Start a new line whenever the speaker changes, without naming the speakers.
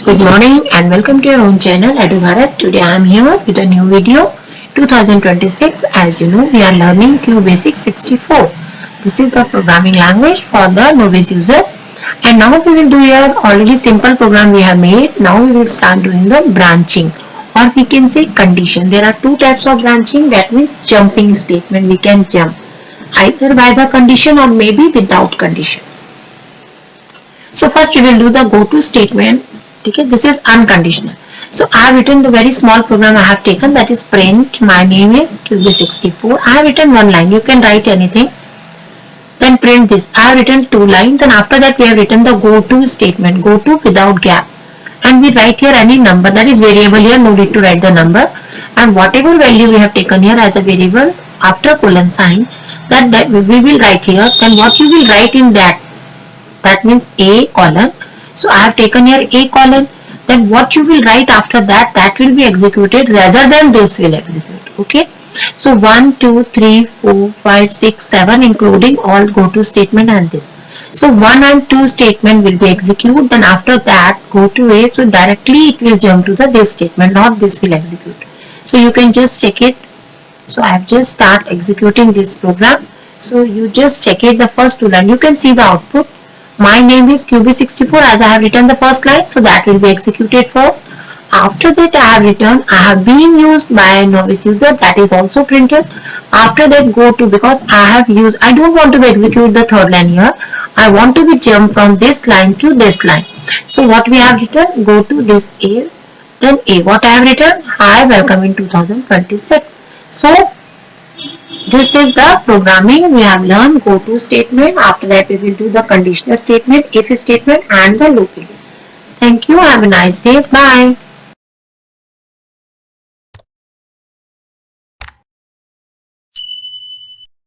Good morning and welcome to your own channel Edu Bharat. Today I am here with a new video 2026. As you know, we are learning QBasic 64. This is the programming language for the novice user, and now we will do your already simple program we have made. Now we will start doing the branching, or we can say condition. There are two types of branching, that means jumping statement. We can jump either by the condition or maybe without condition. So first we will do the go to statement. Okay, this is unconditional. So I have written the very small program I have taken, that is print my name is QB64. I have written one line. You can write anything. Then print this. I have written two lines. Then after that we have written the go to statement. Go to without gap. And we write here any number, that is variable here. No need to write the number. And whatever value we have taken here as a variable after colon sign, that we will write here. Then what you will write in that means a colon. So I have taken here a colon. Then what you will write after that, that will be executed rather than this will execute. Okay. So 1, 2, 3, 4, 5, 6, 7 including all go to statement and this. So 1 and 2 statement will be executed. Then after that go to a. So directly it will jump to the this statement, not this will execute. So you can just check it. So I have just start executing this program. So you just check it, the first two line. You can see the output. My name is QB64 as I have written the first line, so that will be executed first. After that I have written I have been used by a novice user, that is also printed. After that go to, because I don't want to execute the third line here. I want to be jump from this line to this line. So what we have written, go to this A, then A. What I have written, hi, welcome in 2026. So this is the programming we have learned. Go to statement. After that we will do the conditional statement, if statement and the loop. Thank you. Have a nice day. Bye.